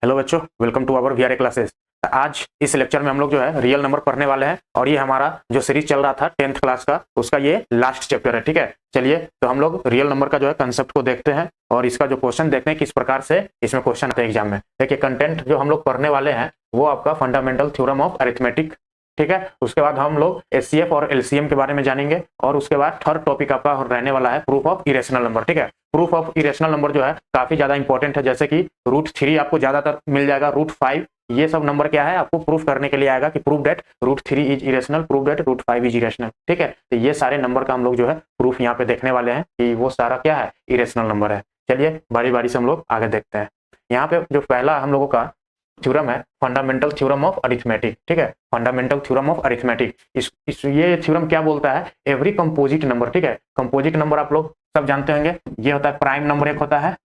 Hello बच्चों, welcome to our VRA classes. आज इस लेक्चर में हम लोग जो है रियल नंबर पढ़ने वाले हैं और ये हमारा जो सीरीज चल रहा था 10th क्लास का उसका ये लास्ट चैप्टर है। ठीक है, चलिए तो हम लोग रियल नंबर का जो है कंसेप्ट को देखते हैं और इसका जो क्वेश्चन देखते हैं किस प्रकार से इसमें क्वेश्चन आते हैं एग्जाम में। देखिए, कंटेंट जो हम लोग पढ़ने वाले हैं वो आपका फंडामेंटल थ्योरम ऑफ अरिथमेटिक। ठीक है, उसके बाद हम लोग एचसीएफ और एलसीएम के बारे में जानेंगे और उसके बाद थर्ड टॉपिक आपका रहने वाला है प्रूफ ऑफ इरेशनल नंबर। ठीक है, प्रूफ ऑफ इरेशनल नंबर जो है काफी ज्यादा इंपॉर्टेंट है, जैसे कि √3 आपको ज्यादातर मिल जाएगा, √5 ये सब नंबर क्या है आपको प्रूफ करने के लिए आएगा कि prove that √3 is irrational, prove that √5 is irrational. ठीक है, तो ये सारे नंबर का हम लोग जो है प्रूफ यहाँ पे देखने वाले हैं कि वो सारा क्या है, इरेशनल नंबर है। चलिए बारी बारी से हम लोग आगे देखते हैं। यहाँ पे जो पहला हम लोगों का थ्योरम है फंडामेंटल थ्योरम ऑफ अरिथमेटिक। ठीक है, फंडामेंटल थ्योरम ऑफ अरिथमेटिक, इस ये थ्योरम क्या बोलता है, एवरी कंपोजिट नंबर। ठीक है, कंपोजिट नंबर आप लोग सब जानते होंगे, ये होता है प्राइम नंबर, एक होता है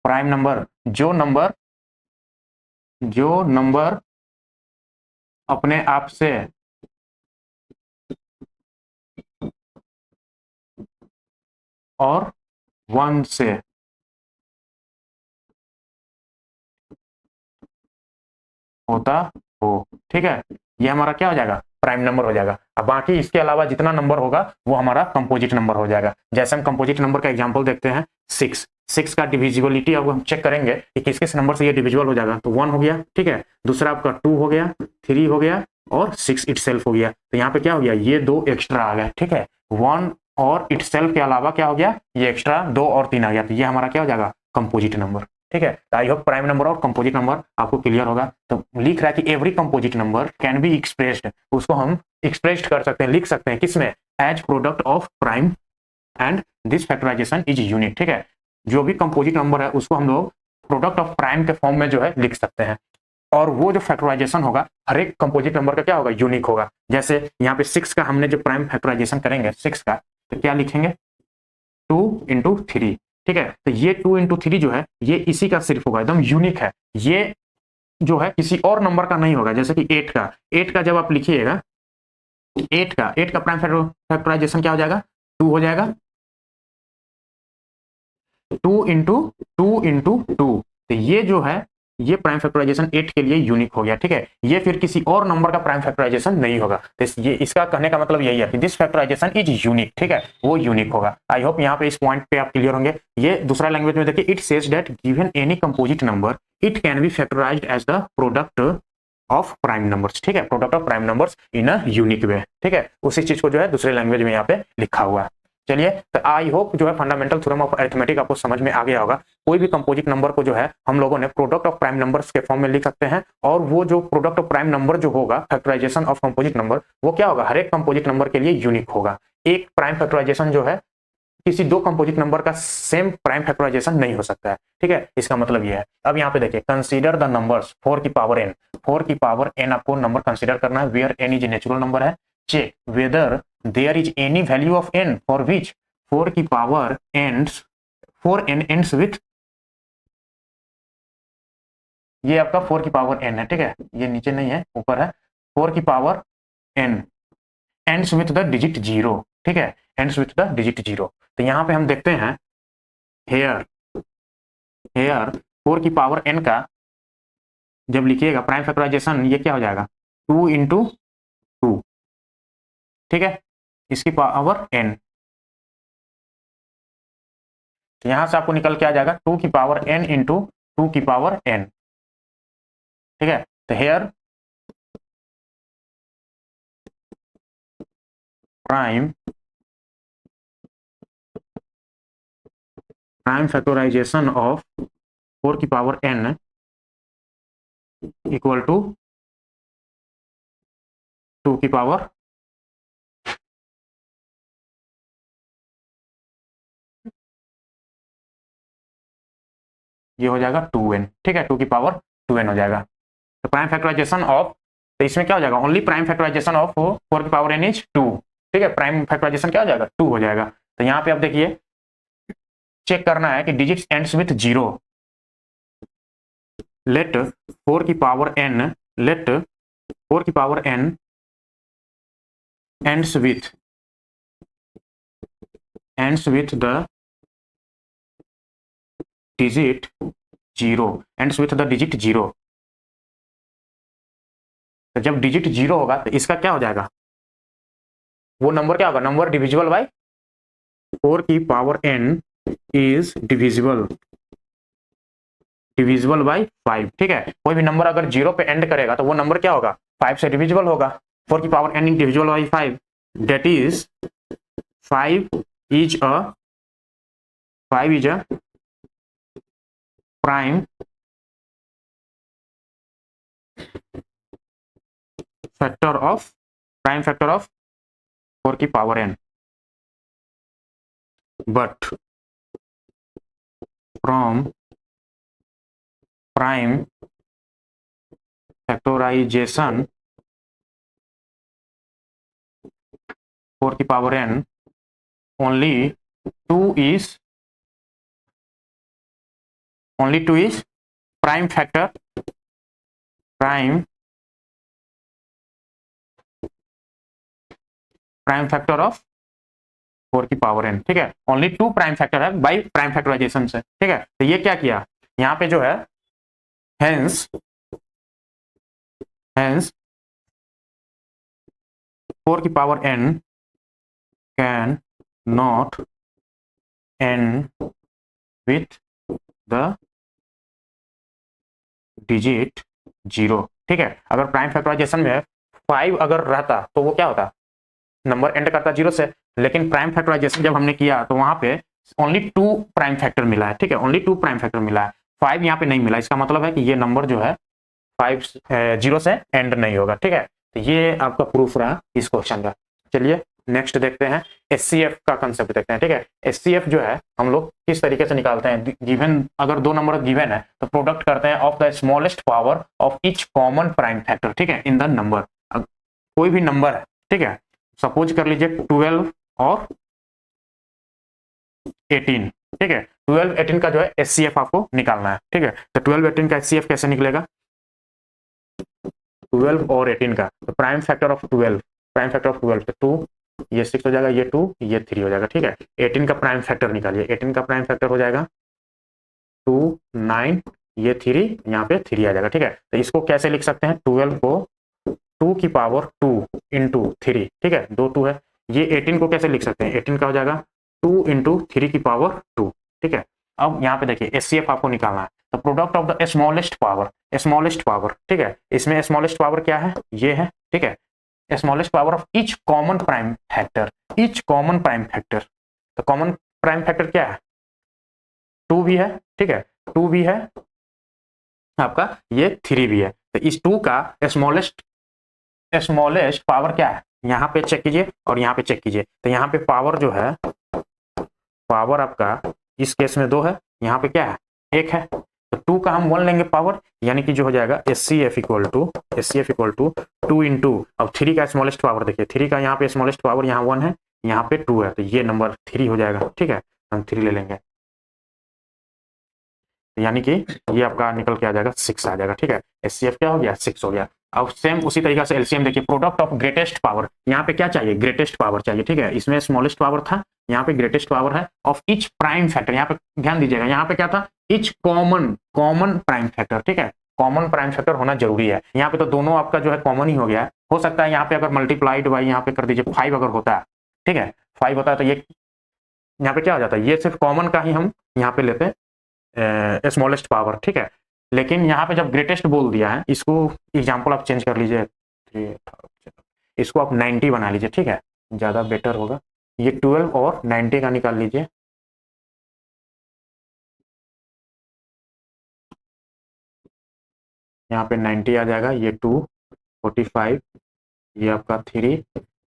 प्राइम नंबर। जो नंबर अपने आप से और 1 से होता हो। ठीक है, ये हमारा क्या हो जाएगा, प्राइम नंबर हो जाएगा। अब बाकी इसके अलावा जितना नंबर होगा वो हमारा कंपोजिट नंबर हो जाएगा। जैसे हम कंपोजिट नंबर का एग्जांपल देखते हैं, 6 का डिविजिबिलिटी अब हम चेक करेंगे कि किस किस नंबर से ये डिविजिबल हो जाएगा। तो 1 हो गया, ठीक है, दूसरा आपका 2 हो गया, 3 हो गया और 6 इटसेल्फ हो गया। तो यहाँ पे क्या हो गया, ये 2 एक्स्ट्रा आ गया। ठीक है, 1 और इटसेल्फ के अलावा क्या हो गया, ये एक्स्ट्रा 2 और 3 आ गया। तो ये हमारा क्या हो जाएगा, कंपोजिट नंबर। ठीक है, आई होप प्राइम नंबर और कंपोजिट नंबर आपको क्लियर होगा। तो लिख रहा है कि every composite number can be expressed, उसको हम एक्सप्रेस्ड कर सकते हैं, लिख सकते हैं किसमें, as product of prime and this factorization is unique. ठीक है, जो भी कंपोजिट नंबर है उसको हम लोग प्रोडक्ट ऑफ प्राइम के फॉर्म में जो है लिख सकते हैं और वो जो फैक्टराइजेशन होगा हर एक कंपोजिट नंबर का क्या होगा, यूनिक होगा। जैसे यहाँ पे 6 का हमने जो प्राइम फैक्टराइजेशन करेंगे 6 का, तो क्या लिखेंगे, 2 × 3। ठीक है, तो ये 2 × 3 जो है ये इसी का सिर्फ होगा, एकदम यूनिक है। ये जो है किसी और नंबर का नहीं होगा। जैसे कि 8 का जब आप लिखिएगा, 8 का प्राइम फैक्टराइजेशन क्या हो जाएगा, 2 हो जाएगा, 2 × 2 तो ये जो है ये प्राइम फैक्टराइजेशन 8 के लिए यूनिक हो गया। ठीक है, ये फिर किसी और नंबर का प्राइम फैक्टराइजेशन नहीं होगा। तो ये इसका कहने का मतलब यही है कि दिस फैक्टराइजेशन इज यूनिक। ठीक है, वो यूनिक होगा। आई होप यहाँ पे इस पॉइंट पे आप क्लियर होंगे। ये दूसरा लैंग्वेज में देखिए, it says that given any composite number it can be factorized as the product of prime numbers. ठीक है, product of prime numbers in a unique way. ठीक है, उसी चीज को जो है दूसरे लैंग्वेज में यहाँ पे लिखा हुआ है। चलिए, तो आई होप जो है फंडामेंटल थ्योरम ऑफ अरिथमेटिक आपको समझ में आ गया होगा। कोई भी कंपोजिट नंबर को जो है हम लोगों ने प्रोडक्ट ऑफ प्राइम नंबर्स के फॉर्म में लिख सकते हैं और वो जो प्रोडक्ट ऑफ प्राइम नंबर जो होगा, फैक्टराइजेशन ऑफ कंपोजिट नंबर, वो क्या होगा, हर एक कंपोजिट नंबर के लिए यूनिक होगा। एक प्राइम फैक्टराइजेशन जो है किसी 2 कंपोजिट नंबर का सेम प्राइम फैक्टराइजेशन नहीं हो सकता है। ठीक है, इसका मतलब ये है। अब यहाँ पे देखिए, कंसीडर द नंबर्स 4 की पावर n। 4 की पावर n आपको नंबर कंसीडर करना है where n is natural number है। Check whether there is any value of n for which 4 की power ends 4n ends with, ये आपका 4 की पावर n है। ठीक है, ये नीचे नहीं है, ऊपर है। 4 की power n ends with the digit 0। ठीक है, ends विथ द डिजिट 0। तो यहाँ पे हम देखते हैं, हेयर हेयर 4 की पावर n का जब लिखिएगा प्राइम फैक्टराइजेशन, ये क्या हो जाएगा, 2 × 2। ठीक है, इसकी पावर n, तो यहां से आपको निकल के आ जाएगा 2 की पावर n इंटू 2 की पावर n। ठीक है, तो हेयर प्राइम फैक्टराइजेशन ऑफ 4 की पावर n इक्वल टू 2 की पावर, ये हो जाएगा 2n। ठीक है, 2 की पावर 2n हो जाएगा। तो प्राइम फैक्टराइजेशन ऑफ, तो इसमें क्या हो जाएगा, ओनली प्राइम फैक्टराइजेशन ऑफ 4 की पावर n इज 2। ठीक है, प्राइम फैक्टराइजेशन क्या हो जाएगा, 2 हो जाएगा। तो यहाँ पे आप देखिए, चेक करना है कि डिजिट एंड्स विथ 0। लेट 4 की पावर n, लेट 4 की power n ends with the digit zero, ends with the digit zero. तो जब डिजिट जीरो होगा तो इसका क्या हो जाएगा, वो नंबर क्या होगा, नंबर डिविजिबल बाय 4 की power n is divisible by 5। ठीक है, कोई भी नंबर अगर जीरो पे एंड करेगा तो वो नंबर क्या होगा, 5 से डिविजिबल होगा। 4 की power n divisible by 5, that is 5 is a 5 is a prime factor of 4 की power n, but from prime factorization 4 की power n only 2 is prime factor of 4 की पावर n। ठीक है, ओनली 2 प्राइम फैक्टर है by prime factorization से। ठीक है, तो ये क्या किया यहाँ पे जो है, हेंस 4 की power n can not end with the digit zero. ठीक है, अगर प्राइम फैक्टराइजेशन में 5 अगर रहता तो वो क्या होता, नंबर एंड करता जीरो से, लेकिन प्राइम फैक्टराइजेशन जब हमने किया तो वहां पे ओनली 2 प्राइम फैक्टर मिला है। ठीक है, ओनली 2 प्राइम फैक्टर मिला है, 5 यहाँ पे नहीं मिला। इसका मतलब है कि ये नंबर जो है 5 जीरो से एंड नहीं होगा। ठीक है, तो ये आपका प्रूफ रहा इस क्वेश्चन का। चलिए नेक्स्ट देखते हैं, एचसीएफ का कंसेप्ट देखते हैं। ठीक है, एचसीएफ जो है हम लोग किस तरीके से निकालते हैं, गिवन अगर दो नंबर गिवन है तो प्रोडक्ट करते हैं of the smallest power of each common prime factor. ठीक है, इन द नंबर, कोई भी नंबर है, ठीक है, सपोज कर लीजिए 12 और 18। ठीक है, 12 18 का जो है एचसीएफ आपको निकालना है। ठीक है, तो 12 18 का एचसीएफ कैसे निकलेगा, 12 और 18 का, तो प्राइम फैक्टर ऑफ 12, तो 2, ये 6 हो जाएगा, ये 2, ये 3 हो जाएगा। ठीक है, 18 का प्राइम फैक्टर निकालिए, 18 का प्राइम फैक्टर हो जाएगा 2 9, ये 3, यहाँ पे 3 आ जाएगा। ठीक है, तो इसको कैसे लिख सकते हैं, 12 को 2 की पावर 2 इंटू 3। ठीक है, 2 2 है। ये 18 को कैसे लिख सकते हैं, 18 का हो जाएगा 2 इंटू 3 की पावर 2। ठीक है, अब यहाँ पे देखिए एचसीएफ आपको निकालना है, तो product of the smallest power. ठीक है, इसमें स्मॉलेस्ट पावर क्या है, ये है। ठीक है, smallest power of each common prime factor, तो कॉमन प्राइम फैक्टर क्या है, 2 भी है। ठीक है, 2 भी है आपका, ये 3 भी है। तो इस 2 का स्मॉलेस्ट पावर क्या है, यहाँ पे चेक कीजिए और यहाँ पे चेक कीजिए। तो यहाँ पे पावर जो है, पावर आपका इस केस में 2 है, यहाँ पे क्या है, 1 है। तो 2 का हम 1 लेंगे पावर, यानी कि जो हो जाएगा एचसीएफ इक्वल टू 2 इंटू, अब 3 का स्मॉलेस्ट पावर देखिए, 3 का यहाँ पे स्मॉलेस्ट पावर यहाँ 1 है, यहाँ पे 2 है, तो ये नंबर 3 हो जाएगा। ठीक है, हम 3 ले लेंगे, यानी कि ये आपका निकल के आ जाएगा 6 आ जाएगा। ठीक है, एचसीएफ क्या हो गया, 6 हो गया। अब सेम उसी तरीके से एलसीएम देखिए, प्रोडक्ट ऑफ ग्रेटेस्ट पावर, यहाँ पे क्या चाहिए, ग्रेटेस्ट पावर चाहिए। ठीक है, इसमें स्मॉलेस्ट पावर था, यहाँ पे ग्रेटेस्ट पावर है ऑफ ईच प्राइम फैक्टर। यहाँ पे ध्यान दीजिएगा, यहाँ पे क्या था, ईच कॉमन प्राइम फैक्टर। ठीक है, कॉमन प्राइम फैक्टर होना जरूरी है। यहाँ पे तो दोनों आपका जो है कॉमन ही हो गया है। हो सकता है यहाँ पे अगर मल्टीप्लाइड बाई यहाँ पे कर दीजिए 5 अगर होता है, ठीक है, 5 होता है तो ये यहाँ पे क्या हो जाता है, ये सिर्फ कॉमन का ही हम यहाँ पे लेते हैं स्मॉलेस्ट पावर। ठीक है, लेकिन यहाँ पे जब ग्रेटेस्ट बोल दिया है, इसको एग्जांपल आप चेंज कर लीजिए, इसको आप 90 बना लीजिए। ठीक है, ज्यादा बेटर होगा। ये 12 और 90 का निकाल लीजिए, यहाँ पे 90 आ जाएगा, ये 2 45, ये आपका 3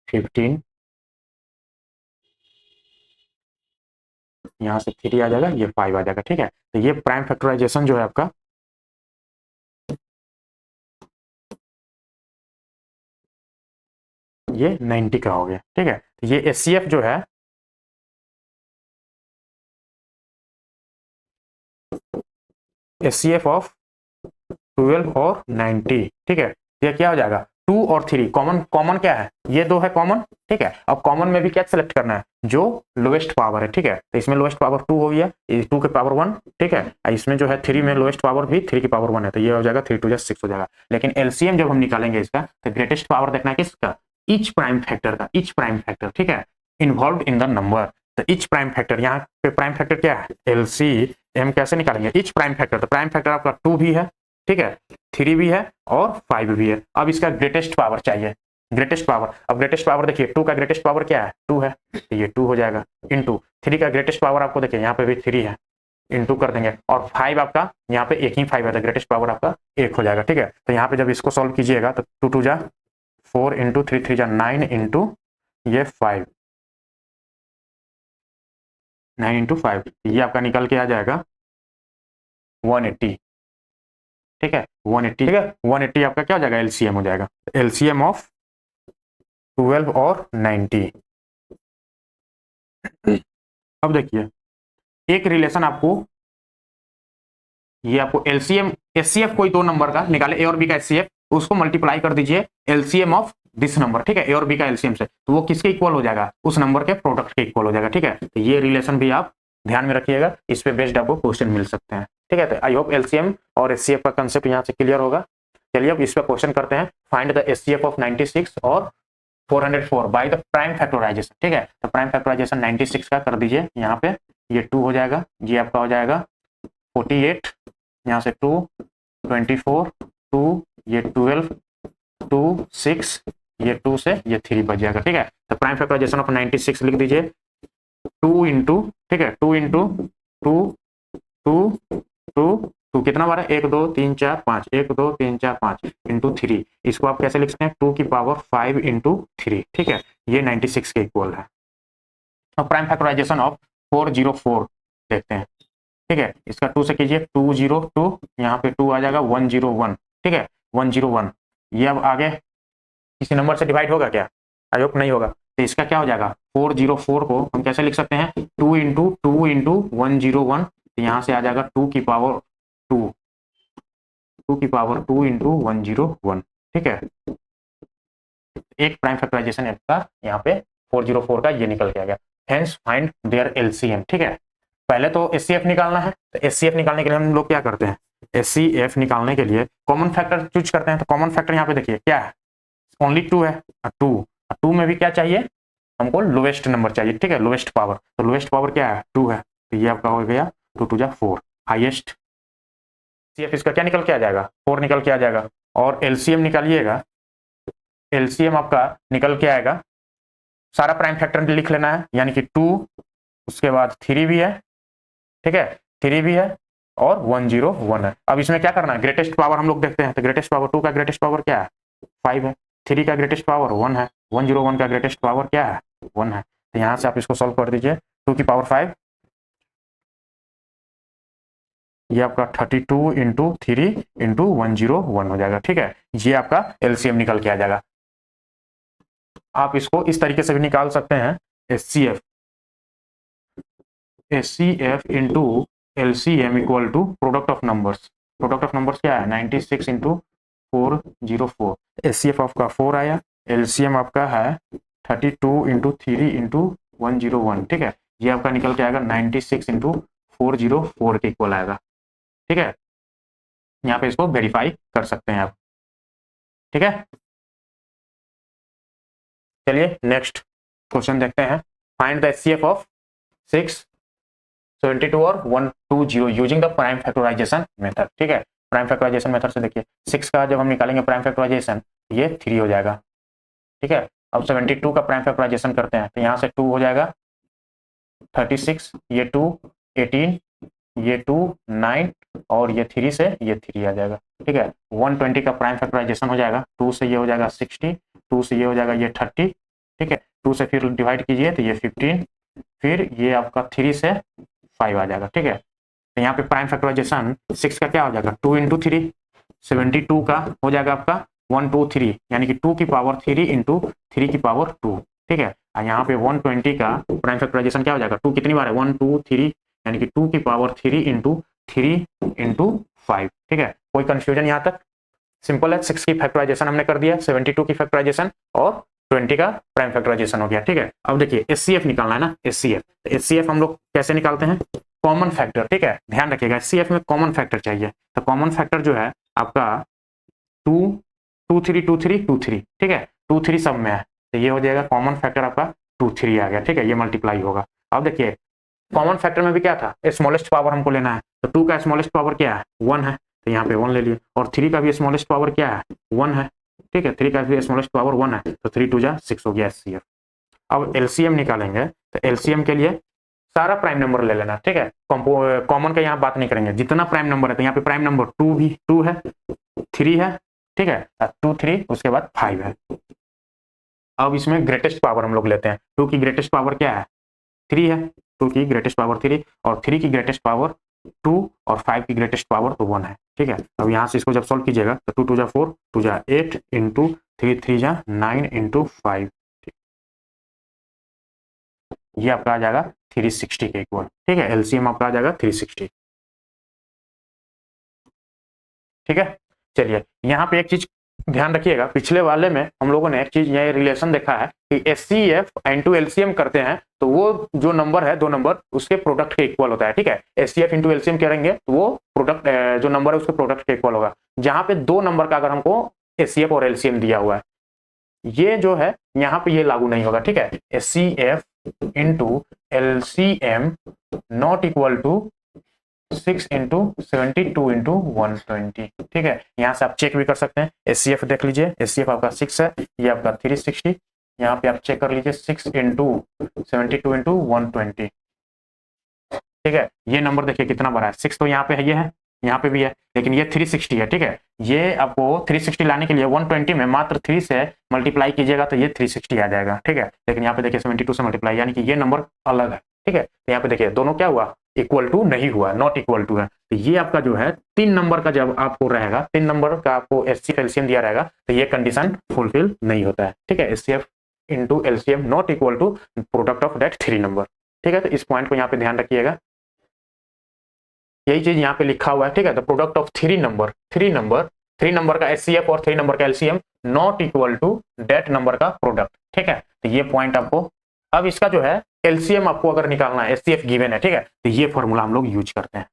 15, यहाँ से 3 आ जाएगा, ये 5 आ जाएगा। ठीक है, तो ये प्राइम फैक्टराइजेशन जो है आपका, ये 90 का हो गया। ठीक है, तो ये एचसीएफ जो है, एचसीएफ ऑफ 12 और 90। ठीक है, ये क्या हो जाएगा, 2 और 3 कॉमन, कॉमन क्या है, ये दो है कॉमन, ठीक है। अब कॉमन में भी क्या सेलेक्ट करना है, जो लोएस्ट पावर है, ठीक है। तो इसमें लोएस्ट पावर 2 हो गया, 2 के पावर 1, ठीक है। इसमें जो है 3 में लोएस्ट पावर भी 3 की पावर 1 है, तो ये हो जाएगा 3 2 6 हो जाएगा। लेकिन एलसीएम जब हम निकालेंगे इसका, तो ग्रेटेस्ट पावर देखना है किसका, ईच प्राइम फैक्टर का, ईच प्राइम फैक्टर, ठीक है, इन्वॉल्व इन द नंबर। तो ईच प्राइम फैक्टर, यहाँ पे प्राइम फैक्टर क्या है, एलसीएम कैसे निकालेंगे, ईच प्राइम फैक्टर। तो प्राइम फैक्टर आपका 2 भी है, ठीक है, 3 भी है और 5 भी है। अब इसका ग्रेटेस्ट पावर चाहिए, ग्रेटेस्ट पावर। अब ग्रेटेस्ट पावर देखिए, 2 का ग्रेटेस्ट पावर क्या है, 2 है, तो ये 2 हो जाएगा, इनटू 3 का ग्रेटेस्ट पावर आपको देखिए यहाँ पे भी 3 है, इनटू कर देंगे, और 5 आपका यहाँ पे एक ही 5 है, तो ग्रेटेस्ट पावर आपका 1 हो जाएगा, ठीक है। तो यहाँ पे जब इसको सॉल्व कीजिएगा तो 2 2 जा 4 इंटू 3 3 जा 9 इंटू ये 5, 9 इंटू 5, ये आपका निकल के आ जाएगा 180, ठीक है, 180, ठीक है। 180 आपका क्या हो जाएगा, एलसीएम हो जाएगा, एलसीएम ऑफ 12 और 90। अब देखिए एक रिलेशन आपको, ये आपको एलसीएम एचसीएफ कोई दो नंबर का निकाले, ए और बी का एचसीएफ, उसको मल्टीप्लाई कर दीजिए एलसीएम ऑफ दिस नंबर, ठीक है, ए और बी का एलसीएम से, तो वो किसके इक्वल हो जाएगा, उस नंबर के प्रोडक्ट के इक्वल हो जाएगा, ठीक है। तो ये रिलेशन भी आप ध्यान में रखिएगा, इस पे बेस्ड आपको क्वेश्चन मिल सकते हैं, ठीक है। तो आई होप एलसीएम और एचसीएफ का कंसेप्ट यहाँ से क्लियर होगा। चलिए अब इस पे क्वेश्चन करते हैं, फाइंड द एचसीएफ ऑफ 96 और 404 बाय द प्राइम फैक्टराइजेशन, ठीक है। तो प्राइम फैक्टराइजेशन 96 का कर दीजिए, यहाँ पे ये 2 हो जाएगा, ये आपका हो जाएगा 48, यहाँ से 2 24 2 ये 12 2 6 ये 2 से ये 3 बच जाएगा, ठीक है। तो प्राइम फैक्टराइजेशन ऑफ 96 लिख दीजिए, 2 इंटू, ठीक है, 2 इंटू 2 2 2 2 कितना बार है, 1 2 3 4 5, 1 2 3 4 5 इंटू 3, इसको आप कैसे लिख सकते हैं, 2 की पावर 5 इंटू 3, ठीक है, ये 96 के इक्वल है। अब प्राइम फैक्टराइजेशन ऑफ 404 देखते हैं, ठीक है, इसका 2 से कीजिए, 202, यहाँ पे 2 आ जाएगा 101, ठीक है, 101, ये अब आगे किसी नंबर से डिवाइड होगा क्या, आई होप नहीं होगा। तो इसका क्या हो जाएगा, 404 को हम कैसे लिख सकते हैं, 2 इंटू 101, तो यहाँ से आ जाएगा 2 की पावर 2 इंटू 101, ठीक है। एक प्राइम फैक्टराइजेशन का यहाँ पे 404 का ये निकल के आ गया। हेंस फाइंड देयर एलसीएम, ठीक है। पहले तो एचसीएफ निकालना है, तो एचसीएफ निकालने के लिए हम लोग क्या करते हैं, एचसीएफ निकालने के लिए कॉमन फैक्टर चूज करते हैं। तो कॉमन फैक्टर यहाँ पे देखिए क्या है, ओनली 2 है, 2 में भी क्या चाहिए हमको, लोएस्ट नंबर चाहिए, ठीक है, लोएस्ट पावर। तो लोएस्ट पावर क्या है, 2 है, तो ये आपका हो गया 2 2 जा 4, हाईएस्ट सीएफ इसका क्या निकल के आ जाएगा, 4 निकल के आ जाएगा। और एलसीएम निकालिएगा, एलसीएम आपका निकल के आएगा, सारा प्राइम फैक्टर लिख लेना है, यानी कि 2, उसके बाद 3 भी है, ठीक है, 3 भी है और 101 है। अब इसमें क्या करना है, ग्रेटेस्ट पावर हम लोग देखते हैं। तो ग्रेटेस्ट पावर 2 का ग्रेटेस्ट पावर क्या है, 5 है, 3 का ग्रेटेस्ट पावर 1 है, 101 का ग्रेटेस्ट पावर क्या है, 1 है। तो यहाँ से आप इसको सॉल्व कर दीजिए, 2 की पावर 5, ये आपका 32 इंटू 3 इंटू 101 हो जाएगा, ठीक है। ये आपका एलसीएम निकल के आ जाएगा। आप इसको इस तरीके से भी निकाल सकते हैं, HCF into LCM equal to product of numbers. Product of numbers क्या है, 96 इंटू 404, एचसीएफ आपका 4 आया, एलसीएम आपका है 32 इंटू 3 इंटू 101, ठीक है। ये आपका निकल के आएगा 96 इंटू 404 के इक्वल आएगा, ठीक है। यहाँ पे इसको वेरीफाई कर सकते हैं आप, ठीक है। चलिए नेक्स्ट क्वेश्चन देखते हैं, फाइंड द एचसीएफ ऑफ 6 72 और 120 using the prime factorization method, ठीक है। प्राइम फैक्टराइजेशन मेथड से देखिए 6 का जब हम निकालेंगे प्राइम फैक्टराइजेशन, ये 3 हो जाएगा, ठीक है। अब 72 का प्राइम फैक्टराइजेशन करते हैं, तो यहाँ से 2 हो जाएगा 36, ये 2 18, ये 2 9 और ये 3 से ये 3 आ जाएगा, ठीक है। 120 का प्राइम फैक्टराइजेशन हो जाएगा, 2 से ये हो जाएगा 60, 2 से ये हो जाएगा ये 30, ठीक है। 2 से फिर डिवाइड कीजिए तो ये 15, फिर ये आपका 3 से 5 आ जाएगा, ठीक है। तो यहाँ पे प्राइम फैक्टराइजेशन 6 का क्या हो जाएगा, 2 इंटू 3, 72 का हो जाएगा आपका 1 2 3, यानी कि 2 की पावर 3 इंटू 3 की पावर 2, ठीक है। और यहाँ पे 120 का प्राइम फैक्टराइजेशन क्या हो जाएगा, 2 कितनी बार है, 1 2 3, यानी कि 2 की पावर 3 इंटू 3 इंटू 5, ठीक है। कोई कंफ्यूजन यहाँ तक, सिंपल है, 6 की फैक्टराइजेशन हमने कर दिया, 72 की फैक्टराइजेशन और 20 का प्राइम फैक्टराइजेशन हो गया। ठीक है, अब देखिए एचसीएफ निकालना है ना, एचसीएफ। एचसीएफ हम लोग कैसे निकालते हैं, कॉमन फैक्टर। ठीक है, ध्यान रखिएगा एचसीएफ में कॉमन फैक्टर चाहिए। तो कॉमन फैक्टर जो है आपका 2 2 3 2 3 2 3, ठीक है, 2 3 सब में है, तो ये हो जाएगा कॉमन फैक्टर आपका 2 3 आ गया। ठीक है, ये मल्टीप्लाई होगा। अब देखिए कॉमन फैक्टर में भी क्या था, स्मॉलेस्ट पावर हमको लेना है, तो 2 का स्मॉलेस्ट पावर क्या है, 1 है, तो यहाँ पे 1 ले लिए, और 3 का भी स्मॉलेस्ट पावर क्या है, 1 है। ठीक है, 3 का भी स्मॉलेस्ट पावर 1 है, तो 3 2 जा 6 हो गया एचसीएफ। अब एलसीएम निकालेंगे, तो एलसीएम के लिए सारा प्राइम नंबर ले लेना। ठीक है, कॉमन का यहाँ बात नहीं करेंगे, जितना प्राइम नंबर है, तो यहाँ पे प्राइम नंबर 2 भी 2 है, 3 है, ठीक है, 2 3 उसके बाद 5 है। अब इसमें ग्रेटेस्ट पावर हम लोग लेते हैं, 2 की ग्रेटेस्ट पावर क्या है, 3 है, 2 की ग्रेटेस्ट पावर 3, और 3 की ग्रेटेस्ट पावर 2, और 5 की ग्रेटेस्ट पावर तो 1 है। ठीक है, अब यहाँ से इसको जब सॉल्व कीजिएगा तो 2 2 जा 4, 2 जा 8 इंटू 3 3 जा 9 इंटू 5, ये आपका आ जाएगा 360 के इक्वल। ठीक है, एलसीएम आपका आ जाएगा 360। ठीक है, चलिए यहाँ पे एक चीज ध्यान रखिएगा, पिछले वाले में हम लोगों ने एक चीज ये रिलेशन देखा है कि एचसीएफ इंटू एलसीएम करते हैं तो वो जो नंबर है, दो नंबर उसके प्रोडक्ट के इक्वल होता है। ठीक है, एचसीएफ इंटू एलसीएम करेंगे तो वो प्रोडक्ट जो नंबर है उसके प्रोडक्ट के इक्वल होगा। जहां पे दो नंबर का अगर हमको एचसीएफ और एलसीएम दिया हुआ है, ये जो है यहाँ पे ये लागू नहीं होगा। ठीक है, HCF into LCM not equal to 6 into 72 into 120। ठीक है, यहाँ से आप चेक भी कर सकते हैं, एचसीएफ देख लीजिए, एचसीएफ आपका 6 है, ये आपका 360, यहाँ पे आप चेक कर लीजिए 6 इंटू 72 इंटू 120। ठीक है, ये नंबर देखिए कितना बड़ा है, 6 तो यहाँ पे है, ये है, यहाँ पे भी है, लेकिन ये 360 है। ठीक है, ये आपको 360 लाने के लिए 120 में मात्र 3 से मल्टीप्लाई कीजिएगा तो ये 360 आ जाएगा। ठीक है, लेकिन यहाँ पे देखिए 72 से मल्टीप्लाई, यानी कि ये नंबर अलग है। ठीक है, तो यहाँ पे देखिए दोनों क्या हुआ, इक्वल टू नहीं हुआ, नॉट इक्वल टू है। तो ये आपका जो है 3 नंबर का जब आपको रहेगा, 3 नंबर का आपको एचसीएफ एलसीएम दिया रहेगा, तो ये कंडीशन फुलफिल नहीं होता है। ठीक है, HCF into LCM not equal to product of that 3 number. ठीक है, तो इस पॉइंट को यहाँ पे ध्यान रखिएगा, यही चीज यहाँ पे लिखा हुआ है। ठीक है, द प्रोडक्ट ऑफ 3 नंबर का एचसीएफ और 3 नंबर का LCM not equal to that number का प्रोडक्ट। ठीक है, तो ये पॉइंट आपको, अब इसका जो है एलसीएम आपको अगर निकालना है, एचसीएफ गिवन है, ठीक है, तो ये फॉर्मूला हम लोग यूज करते हैं।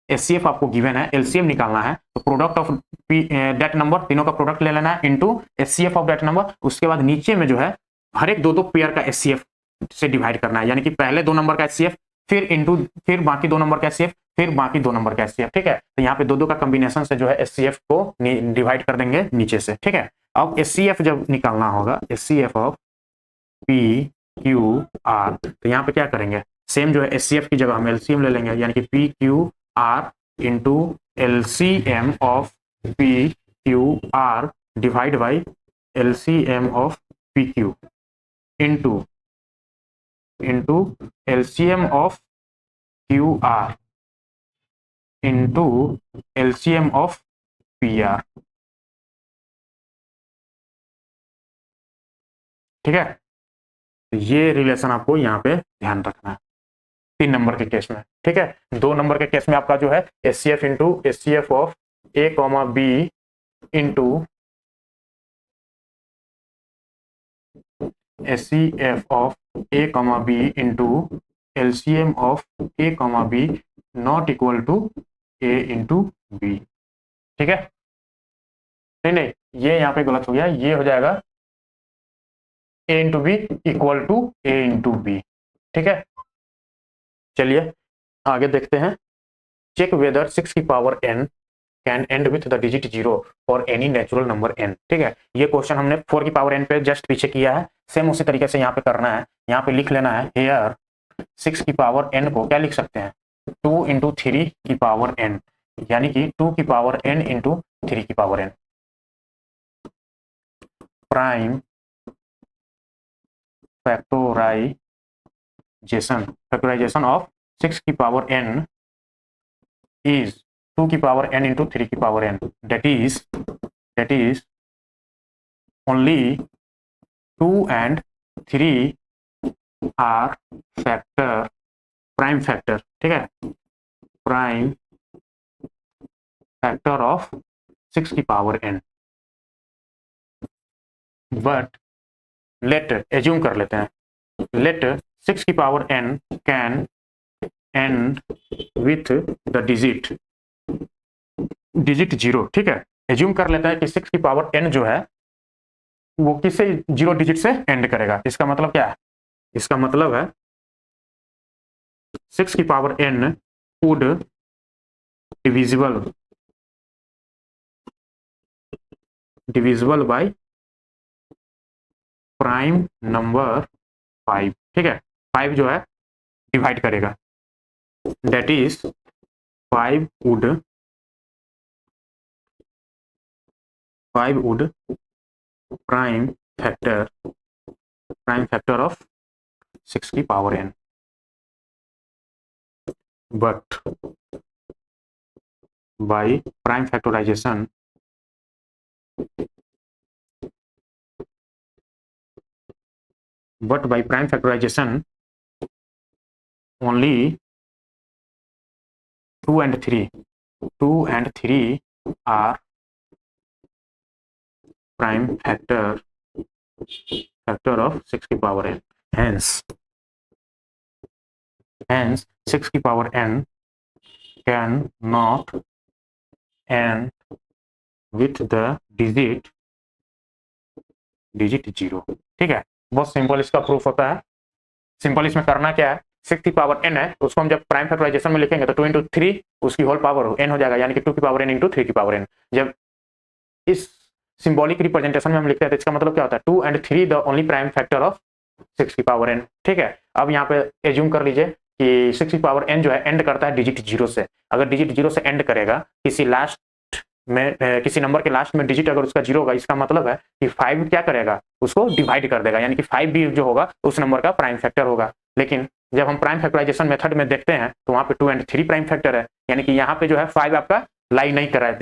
एचसीएफ आपको गिवन है, एलसीएम निकालना है, तो प्रोडक्ट ऑफ दैट नंबर, तीनों का प्रोडक्ट ले लेना है, into HCF of that number. उसके बाद नीचे में जो है हर एक दो पेयर का एचसीएफ से डिवाइड करना है, यानी कि पहले 2 नंबर का एचसीएफ, फिर इनटू, फिर बाकी 2 नंबर का एचसीएफ, फिर बाकी 2 नंबर का एचसीएफ। ठीक है, तो यहाँ पे दो का कॉम्बिनेशन से जो है एचसीएफ को डिवाइड कर देंगे नीचे से। ठीक है, अब एचसीएफ जब निकालना होगा, HCF of P Q R, तो यहाँ पे क्या करेंगे, सेम जो है एचसीएफ की जगह हम एलसीएम ले लेंगे, यानी कि P Q R into LCM of P Q R divide by LCM of P Q into LCM of Q R into LCM of P R. ठीक है, तो ये रिलेशन आपको यहाँ पे ध्यान रखना है 3 नंबर के केस में। ठीक है, 2 नंबर के केस में आपका जो है HCF into HCF of A comma B into HCF of A comma B into LCM of A comma B not equal to A into B. ठीक है, नहीं नहीं, ये यहाँ पे गलत हो गया, ये हो जाएगा A into B equal to A into B. ठीक है, चलिए आगे देखते हैं, चेक वेदर 6 की power n can and with the digit 0 for any natural number n। ठीक है, ये क्वेश्चन हमने 4 की पावर n पे जस्ट पीछे किया है, सेम उसी तरीके से यहाँ पे करना है। यहाँ पे लिख लेना है हेयर 6 की पावर n को क्या लिख सकते हैं, 2 इंटू 3 की पावर n, यानी कि 2 की पावर n इंटू 3 की power n। Prime factorization of 6 की पावर n is 2 की पावर n इंटू 3 की power n, that is only 2 and 3 are prime factor। ठीक है, प्राइम फैक्टर ऑफ 6 की power n, but let assume कर लेते हैं, लेट 6 की power n can and with the digit 0, ठीक है। एज्यूम कर लेते हैं कि 6 की पावर n जो है वो किससे 0 डिजिट से एंड करेगा। इसका मतलब क्या है, इसका मतलब है 6 की power n would divisible by prime number 5, ठीक है। 5 जो है डिवाइड करेगा, that is 5 would prime factor of 6 की power n, but by prime factorization only 2 and 3 are prime factor of 6 की पावर n, hence 6 की power n can not end with the digit 0, ठीक है। बहुत सिंपल इसका proof होता है। Simple इसमें करना क्या है, 6 की पावर n है, उसको हम जब प्राइम फैक्टराइजेशन में लिखेंगे तो 2 इंटू 3 उसकी होल पावर n हो जाएगा, यानी कि 2 की पावर n इंटू 3 की पावर n। जब इस सिंबॉलिक रिप्रेजेंटेशन में हम लिखते हैं तो इसका मतलब क्या होता है, 2 and 3 the only prime factor of 6 की पावर n, ठीक है। अब यहाँ पे एज्यूम कर लीजिए कि 6 की पावर n जो है एंड करता है डिजिट 0 से। अगर डिजिट 0 से एंड करेगा किसी लास्ट में, किसी नंबर के लास्ट में डिजिट अगर उसका 0 होगा, इसका मतलब है कि 5 क्या करेगा, उसको डिवाइड कर देगा, यानी कि 5 भी जो होगा उस नंबर का प्राइम फैक्टर होगा। लेकिन जब हम प्राइम फैक्टराइजेशन मेथड में देखते हैं तो वहां पे 2 and 3 प्राइम फैक्टर है, यानी कि यहाँ पे जो है 5 आपका लाई नहीं कर रहा है।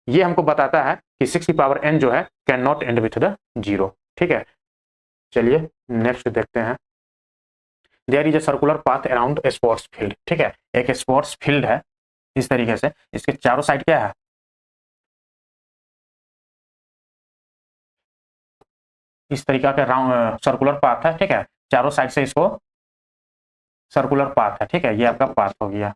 ये हमको बताता है कि 6 की पावर n जो है can not end with the 0, ठीक है। चलिए नेक्स्ट देखते हैं। There is a circular path around a sports field, ठीक है। एक स्पोर्ट्स फील्ड है इस तरीके से, इसके चारों साइड क्या है, इस तरीका का राउंड सर्कुलर पाथ है, ठीक है। चारों साइड से इसको सर्कुलर पाथ है, ठीक है। ये आपका पाथ हो गया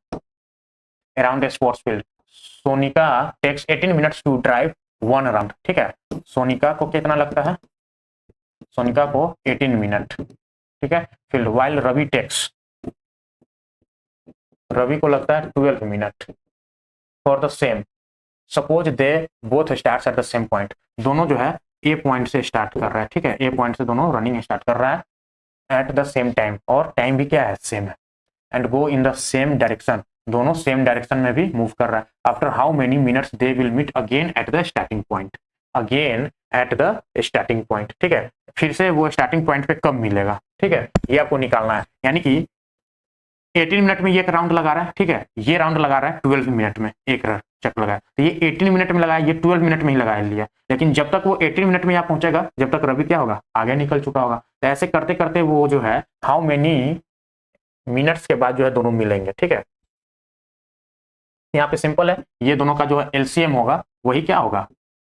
around a sports field. Sonika takes 18 minutes to drive 1 around, ठीक है। सोनिका को कितना लगता है, सोनिका को 18 मिनट, ठीक है। फील्ड वाइल रवि को लगता है 12 minute for the same. Suppose they both start at the same point, दोनों जो है ए पॉइंट से स्टार्ट कर रहा है, ठीक है। ए पॉइंट से दोनों रनिंग स्टार्ट कर रहा है एट द सेम टाइम, और टाइम भी क्या है, सेम है। And go in the same direction, दोनों सेम डायरेक्शन में भी मूव कर रहा है। After how many minutes they will meet again at the starting point, ठीक है। फिर से वो स्टार्टिंग पॉइंट पे कब मिलेगा, ठीक है, ये आपको निकालना है। यानी कि 18 मिनट में ये एक राउंड लगा रहा है, ठीक है। ये राउंड लगा रहा है 12 मिनट में एक चक्कर लगाया, तो ये 18 मिनट में लगाया, ये 12 मिनट में ही लगा लिया। लेकिन जब तक वो 18 मिनट में यहाँ पहुंचेगा, जब तक रवि क्या होगा, आगे निकल चुका होगा। तो ऐसे करते करते वो जो है हाउ मेनी मिनट्स के बाद जो है दोनों मिलेंगे, ठीक है। यहाँ पे सिंपल है, ये दोनों का जो है एलसीएम होगा वही क्या होगा,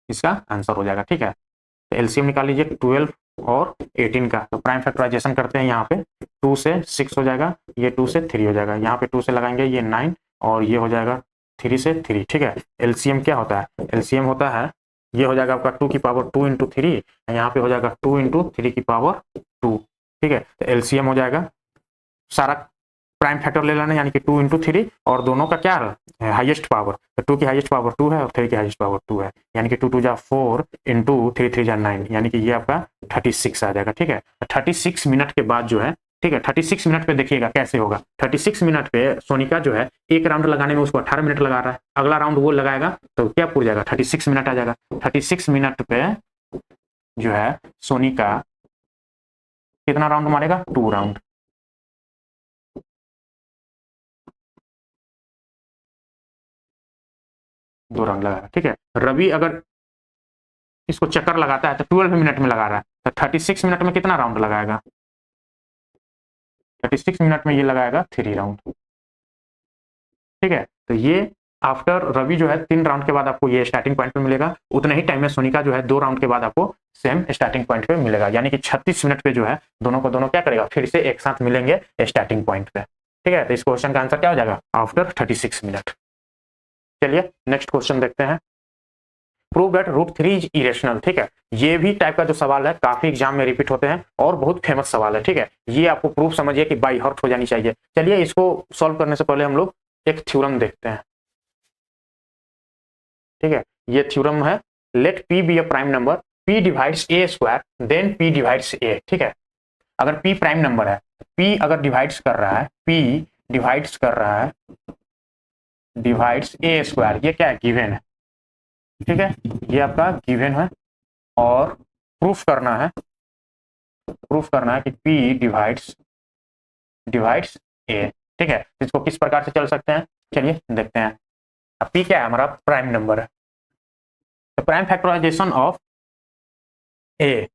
इसका आंसर हो जाएगा, ठीक है। तो एलसीएम निकाल लीजिए 12 और 18 का। तो प्राइम फैक्टराइजेशन करते हैं, यहाँ पे 2 से 6 हो जाएगा, ये 2 से 3 हो जाएगा, यहाँ पे 2 से लगाएंगे ये 9, और ये हो जाएगा 3 से 3, ठीक है। एलसीएम क्या होता है, एलसीएम होता है, ये हो जाएगा आपका 2 की पावर 2 इंटू 3, यहाँ पे हो जाएगा 2 इंटू 3 की पावर 2, ठीक है। तो एलसीएम हो जाएगा, सारा प्राइम फैक्टर ले लेना, यानी कि 2 इंटू 3, और दोनों का क्या है, हाईएस्ट पावर। तो 2 की हाईएस्ट पावर 2 है और 3 की हाईएस्ट पावर 2 है, यानी कि 2 2 जा 4 इंटू 3 3 जा 9, यानी कि ये आपका 36 आ जाएगा, ठीक है। 36 मिनट के बाद जो है, ठीक है, 36 मिनट पे देखिएगा कैसे होगा। 36 मिनट पे सोनिका जो है एक राउंड लगाने में उसको 18 मिनट लगा रहा है, अगला राउंड वो लगाएगा तो क्या पूरा जाएगा, 36 मिनट आ जाएगा। 36 मिनट पे जो है सोनिका कितना राउंड मारेगा, 2 राउंड, दो रंग लगाएगा, ठीक है। रवि अगर इसको चक्कर लगाता है तो 12 मिनट में लगा रहा है, तो 36 मिनट में कितना राउंड लगाएगा, 36 मिनट में ये लगाएगा 3 राउंड, ठीक है। तो ये आफ्टर रवि जो है 3 राउंड के बाद आपको ये स्टार्टिंग पॉइंट पे मिलेगा, उतना ही टाइम में सोनिका जो है 2 राउंड के बाद आपको सेम स्टार्टिंग पॉइंट पे मिलेगा, यानी कि 36 मिनट पे जो है दोनों को दोनों क्या करेगा, फिर से एक साथ मिलेंगे स्टार्टिंग पॉइंट पे। ठीक है, तो इस क्वेश्चन का आंसर क्या हो जाएगा, आफ्टर 36 मिनट। चलिए नेक्स्ट क्वेश्चन देखते हैं। Prove that root 3 is irrational. ठीक है, ये भी टाइप का जो सवाल है काफी एग्जाम में रिपीट होते हैं और बहुत फेमस सवाल है। ठीक है, ये आपको प्रूफ समझिए कि बाई हार्ट हो जानी चाहिए। चलिए इसको सॉल्व करने से पहले हम लोग एक थ्योरम देखते हैं। ठीक है, ये थ्योरम है, let p be a prime number, p divides a square then p divides a। ठीक है, अगर p प्राइम नंबर है, p अगर डिवाइड्स कर रहा है, p डिवाइड्स कर रहा है, डिवाइड्स a स्क्वायर, ये क्या है, गिवन है। ठीक है, ये आपका गिवन है और प्रूफ करना है कि p डिवाइड्स a। ठीक है, इसको किस प्रकार से चल सकते हैं, चलिए देखते हैं। अब p क्या है, हमारा प्राइम नंबर है, तो prime factorization of a,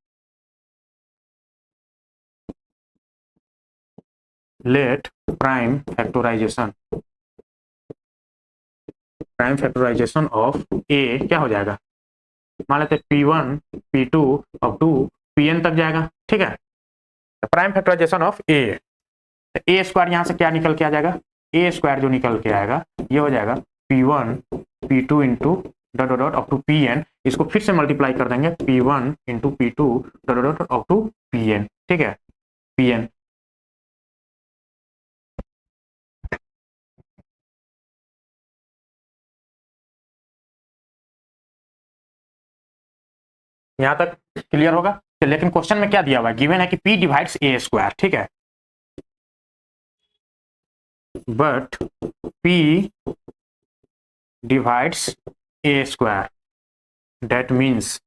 let prime factorization of a क्या हो जाएगा, मान लेते p1 p2 up to pn तक जाएगा। ठीक है, prime factorization of a, A square यहाँ से क्या निकल के आ जाएगा, ए स्क्वायर जो निकल के आएगा ये हो जाएगा p1 p2 into dot dot dot up to pn। इसको फिर से मल्टीप्लाई कर देंगे, p1 into p2 dot dot dot up to pn। ठीक है, pn यहाँ तक क्लियर होगा। तो लेकिन क्वेश्चन में क्या दिया हुआ है, गिवन है कि p डिवाइड्स a स्क्वायर। ठीक है, but p divides a square, that means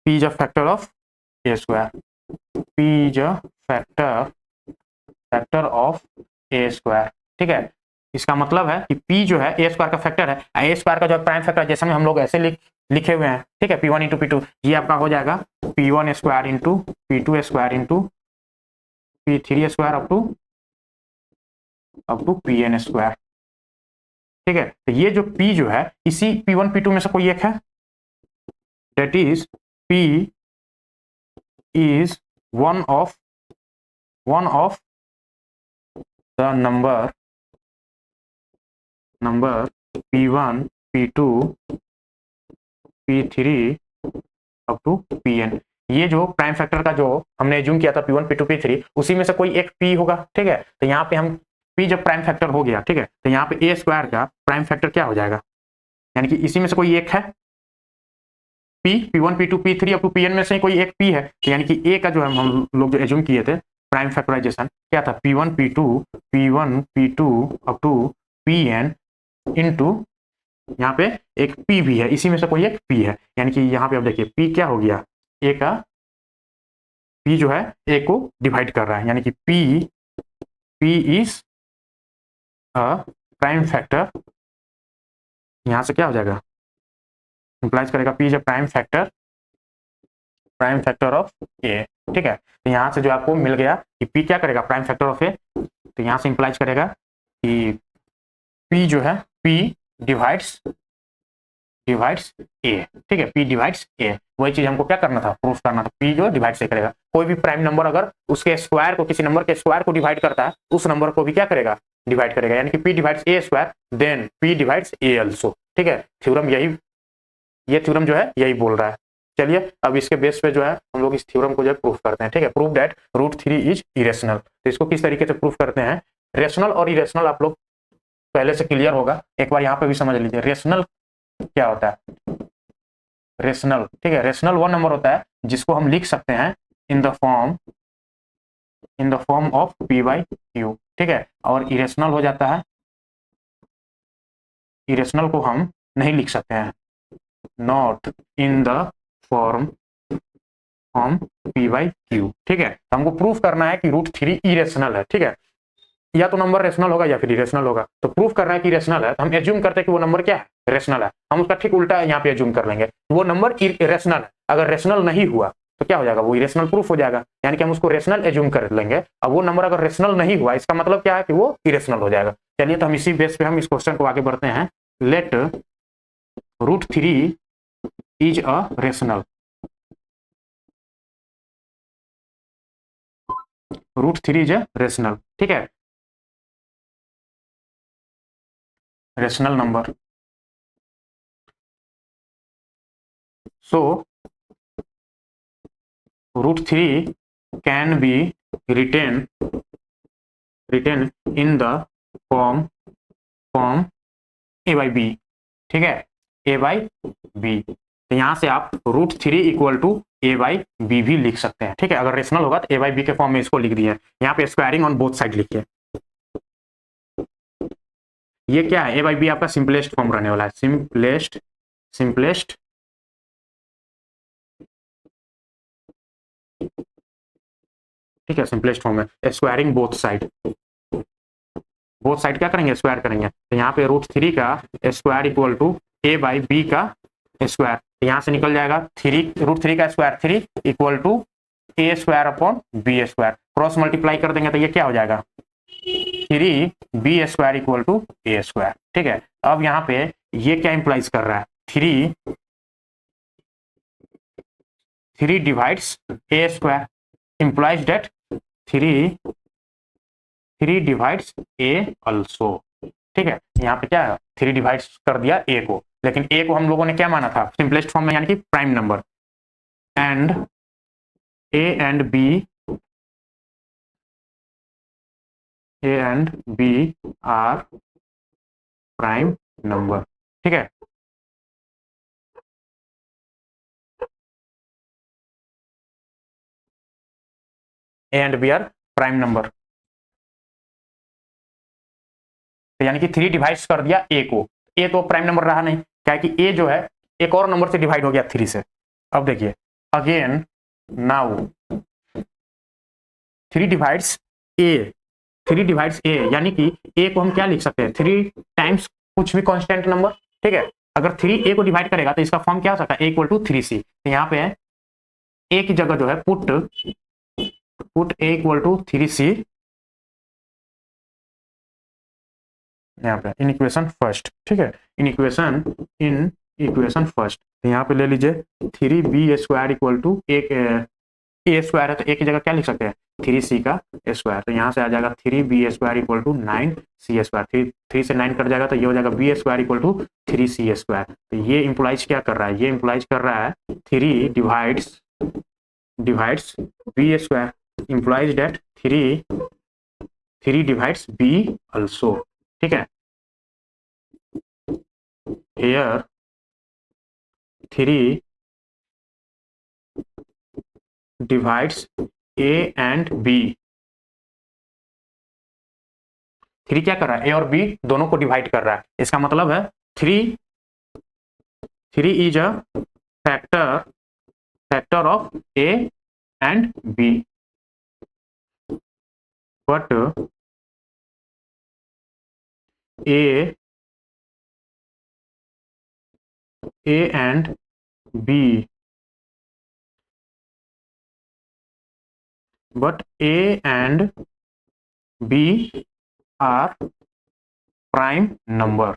p is a factor of a square, p is a factor of a square। ठीक है, इसका मतलब है कि p जो है a स्क्वायर का फैक्टर है, a स्क्वायर का जो प्राइम फैक्टर जैसे हम लोग ऐसे लिखे हुए हैं। ठीक है, p1 इंटू p2, ये आपका हो जाएगा p1 square into p2 square into p3 square up to pn square. ठीक है, तो ये जो p जो है इसी p1 p2 में से कोई एक है, that is p is one of the number p1 p2 p3 up to pn। ये जो प्राइम फैक्टर का जो हमने एज्यूम किया था p1 p2 p3, उसी में से कोई एक p होगा। ठीक है, तो यहाँ पे हम p जब प्राइम फैक्टर हो गया, ठीक है, तो यहाँ पे a स्क्वायर का प्राइम फैक्टर क्या हो जाएगा, यानी कि इसी में से कोई एक है p, p1 p2 p3 up to pn में से कोई एक p है, तो यानी कि a का जो हम लोग जो एज्यूम किए थे प्राइम फैक्टराइजेशन क्या था, p1 p2 up to pn into यहाँ पे एक p भी है, इसी में से कोई एक p है, यानी कि यहाँ पे अब देखिए p क्या हो गया, a का p जो है a को डिवाइड कर रहा है, यानी कि p is a prime factor, यहाँ से क्या हो जाएगा, इंप्लाइज करेगा p is a prime factor of a। ठीक है, तो यहाँ से जो आपको मिल गया कि p क्या करेगा, प्राइम फैक्टर ऑफ a, तो यहाँ से इंप्लाइज करेगा कि p जो है p डिवाइड्स a। ठीक है, p डिवाइड्स a, वही चीज हमको क्या करना था, प्रूफ करना था, p जो डिवाइड से करेगा। कोई भी प्राइम नंबर अगर उसके स्क्वायर को, किसी नंबर के स्क्वायर को डिवाइड करता है, उस नंबर को भी क्या करेगा, डिवाइड करेगा, यानी कि p divides a square then p divides a also. ठीक है, थ्योरम यही, ये थ्योरम जो है यही बोल रहा है। चलिए अब इसके बेस पे जो है हम लोग इस थ्योरम को जो है प्रूफ करते हैं। ठीक है, prove that root 3 is irrational. तो इसको किस तरीके से प्रूफ करते हैं, रेशनल और इरेशनल आप लोग पहले से क्लियर होगा, एक बार यहाँ पे भी समझ लीजिए। रेशनल क्या होता है, रेशनल, ठीक है, रेशनल वो नंबर होता है जिसको हम लिख सकते हैं in the form of p by q। ठीक है, और इरेशनल हो जाता है, इरेशनल को हम नहीं लिख सकते हैं, not in the form p by q। ठीक है, तो हमको प्रूफ करना है कि रूट 3 इरेशनल है। ठीक है, या तो नंबर रेशनल होगा या फिर इरेशनल होगा, तो प्रूफ करना है कि रेशनल है, तो हम एज्यूम करते हैं कि वो नंबर क्या है, रेशनल है। हम उसका ठीक उल्टा यहाँ पे एज्यूम कर लेंगे, वो नंबर इरेशनल है। अगर रेशनल नहीं हुआ तो क्या हो जाएगा, वो इरेशनल प्रूफ हो जाएगा, यानी कि हम उसको रेशनल एज्यूम कर लेंगे। अब वो नंबर अगर रेशनल नहीं हुआ, इसका मतलब क्या है कि वो इरेशनल हो जाएगा। चलिए तो हम इसी बेस पे हम इस क्वेश्चन को आगे बढ़ते हैं। Let √3 is a rational, √3 is a rational, ठीक है, rational number. So √3 can be written in the form a by b, ठीक है, a by b। तो यहां से आप √3 equal to a by b भी लिख सकते हैं, ठीक है। अगर रेशनल होगा तो a by b के फॉर्म में इसको लिख दिए। यहाँ पे स्क्वायरिंग ऑन बोथ साइड लिखिए। ये क्या है, a by b आपका सिंपलेस्ट फॉर्म रहने वाला है, सिंपलेस्ट ठीक है, सिंपलेस्ट फॉर्म है। स्क्वायरिंग बोथ साइड क्या करेंगे, स्क्वायर करेंगे। तो यहाँ पे √3 का square equal to a by b का स्क्वायर, तो यहाँ से निकल जाएगा √3 का square 3 equal to a square upon b square, cross multiply कर देंगे तो ये क्या हो जाएगा, 3b square equal to a square, ठीक है। अब यहाँ पे ये क्या इंप्लाइज कर रहा है, 3 divides a square, implies that 3 divides a also, ठीक है। यहाँ पे क्या है, 3 डिवाइड्स कर दिया a को, लेकिन a को हम लोगों ने क्या माना था, सिंपलेस्ट फॉर्म में, यानी कि prime number. And a and b are prime number, ठीक है। a and b are prime number, तो यानी कि 3 डिवाइड्स कर दिया a को, a तो प्राइम नंबर रहा नहीं, क्या है कि a जो है एक और नंबर से डिवाइड हो गया 3 से। अब देखिए again, now 3 divides a, 3 divides a, यानी कि a को हम क्या लिख सकते हैं, 3 टाइम्स कुछ भी कांस्टेंट नंबर, ठीक है। अगर 3 a को डिवाइड करेगा तो इसका फॉर्म क्या हो सकता है, a इक्वल टू 3c। तो यहाँ पे a की जगह जो है put a equal to 3c, यहाँ पे इन इक्वेशन फर्स्ट, ठीक है, इन इक्वेशन फर्स्ट। तो यहाँ पे ले लीजिए 3b स्क्वायर इक्वल टू एक a स्क्वायर है, तो a की जगह क्या लिख सकते हैं, 3c का स्क्वायर। तो यहाँ से आ जाएगा 3b square equal to 9c square, 3 से 9 कट जाएगा तो ये हो जाएगा b square equal to 3c square. तो ये इंप्लाइज क्या कर रहा है, ये इंप्लाइज कर रहा है 3 divides b square, implies that 3 divides b also, ठीक है। Here 3 divides a and b, 3 क्या कर रहा है, a और b दोनों को डिवाइड कर रहा है। इसका मतलब है 3 is a factor of a and b, but a and b are prime number.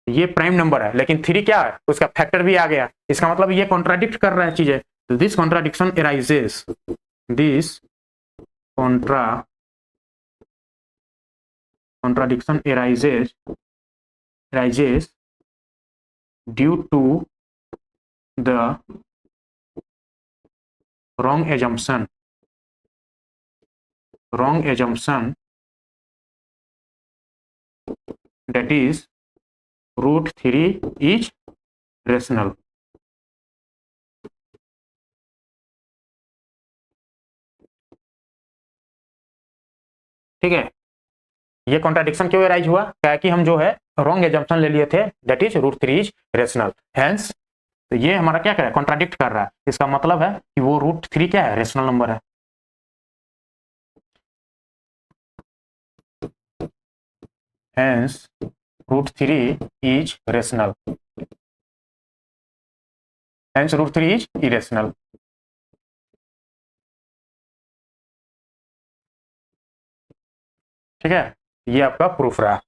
ये प्राइम नंबर है, लेकिन 3 क्या है, उसका फैक्टर भी आ गया। इसका मतलब ये कॉन्ट्राडिक्ट कर रहा है चीजें। तो this contradiction arises due to the wrong assumption that is √3 is rational, ठीक है। ये कॉन्ट्राडिक्शन क्यों एराइज हुआ, क्या कि हम जो है रॉन्ग एजम्पशन ले लिए थे, that is √3 is rational, hence तो ये हमारा क्या कर रहा है, कॉन्ट्राडिक्ट कर रहा है। इसका मतलब है कि वो √3 क्या है, रेशनल नंबर है। Hence √3 is rational, hence √3 is irrational. ठीक है, ये आपका प्रूफ रहा।